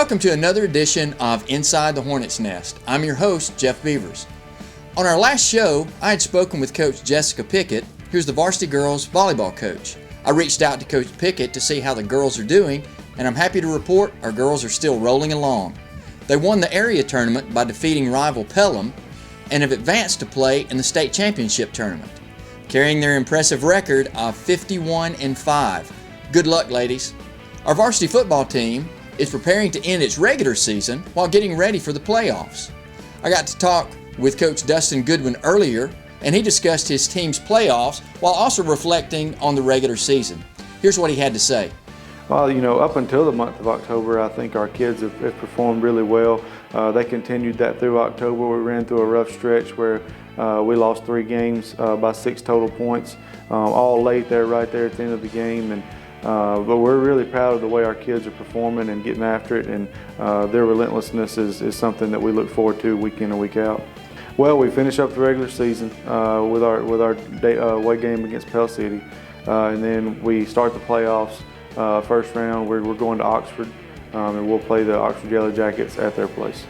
Welcome to another edition of Inside the Hornets Nest. I'm your host, Jeff Beavers. On our last show, I had spoken with Coach Jessica Pickett, who's the varsity girls volleyball coach. I reached out to Coach Pickett to see how the girls are doing, and I'm happy to report our girls are still rolling along. They won the area tournament by defeating rival Pelham and have advanced to play in the state championship tournament, carrying their impressive record of 51-5. Good luck, ladies. Our varsity football team is preparing to end its regular season while getting ready for the playoffs. I got to talk with Coach Dustin Goodwin earlier, and he discussed his team's playoffs while also reflecting on the regular season. Here's what he had to say. Well, up until the month of October, I think our kids have performed really well. They continued that through October. We ran through a rough stretch where we lost 3 games by 6 total points, all late there, right there at the end of the game. But we're really proud of the way our kids are performing and getting after it, and their relentlessness is something that we look forward to week in and week out. Well, we finish up the regular season with our away game against Pell City, and then we start the playoffs. First round, we're going to Oxford, and we'll play the Oxford Yellow Jackets at their place.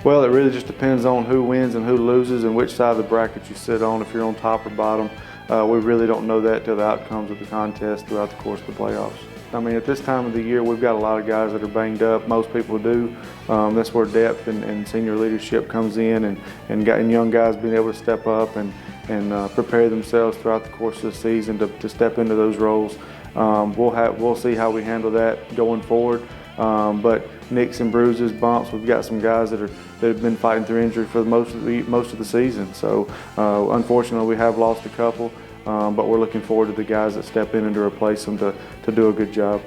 Well, it really just depends on who wins and who loses and which side of the bracket you sit on, if you're on top or bottom. We really don't know that till the outcomes of the contest throughout the course of the playoffs. I mean, at this time of the year, we've got a lot of guys that are banged up. Most people do. That's where depth and senior leadership comes in, and young guys being able to step up and prepare themselves throughout the course of the season to step into those roles. We'll see how we handle that going forward. But nicks and bruises, bumps, we've got some guys that have been fighting through injury for most of the season. So unfortunately, we have lost a couple, but we're looking forward to the guys that step in and to replace them to do a good job.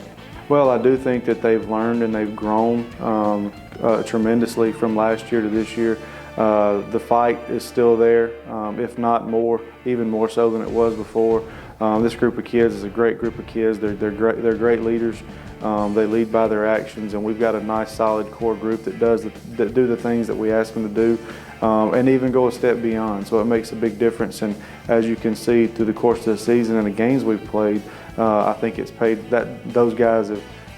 Well, I do think that they've learned and they've grown tremendously from last year to this year. The fight is still there, if not more, even more so than it was before. This group of kids is a great group of kids. They're great leaders. They lead by their actions, and we've got a nice, solid core group that do the things that we ask them to do, and even go a step beyond. So it makes a big difference. And as you can see through the course of the season and the games we've played, I think it's paid. That those guys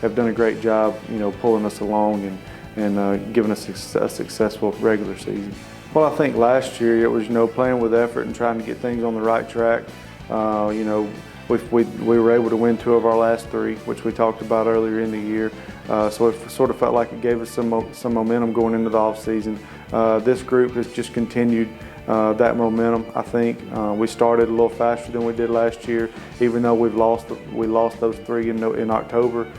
have done a great job, pulling us along and giving us a successful regular season. Well, I think last year it was playing with effort and trying to get things on the right track. We were able to win 2 of our last 3, which we talked about earlier in the year. So it sort of felt like it gave us some momentum going into the off season. This group has just continued that momentum. I think we started a little faster than we did last year, even though we lost those 3 in October.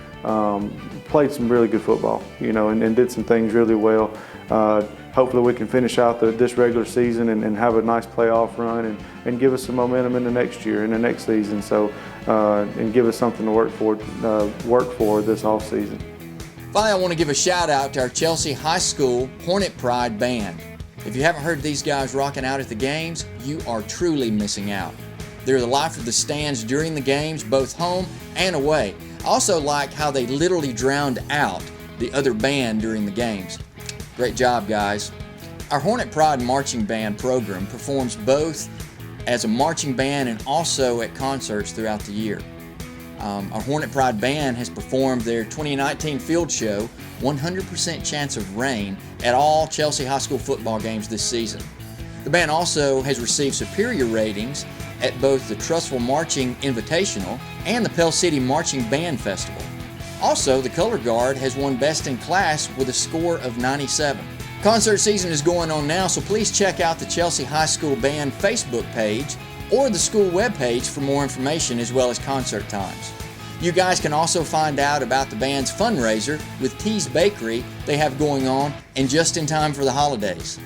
Played some really good football, and did some things really well. Hopefully we can finish out this regular season and have a nice playoff run and give us some momentum in the next year, in the next season. So and give us something to work for this off season. Finally, I want to give a shout out to our Chelsea High School Hornet Pride Band. If you haven't heard these guys rocking out at the games, you are truly missing out. They're the life of the stands during the games, both home and away. I also like how they literally drowned out the other band during the games. Great job, guys. Our Hornet Pride Marching Band program performs both as a marching band and also at concerts throughout the year. Our Hornet Pride Band has performed their 2019 field show, 100% Chance of Rain, at all Chelsea High School football games this season. The band also has received superior ratings at both the Trustful Marching Invitational and the Pell City Marching Band Festival. Also, the Color Guard has won Best in Class with a score of 97. Concert season is going on now, so please check out the Chelsea High School Band Facebook page or the school webpage for more information as well as concert times. You guys can also find out about the band's fundraiser with Tea's Bakery they have going on and just in time for the holidays.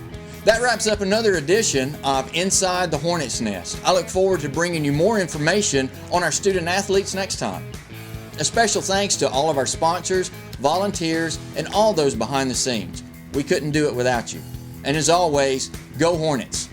That wraps up another edition of Inside the Hornets Nest. I look forward to bringing you more information on our student athletes next time. A special thanks to all of our sponsors, volunteers, and all those behind the scenes. We couldn't do it without you. And as always, go Hornets!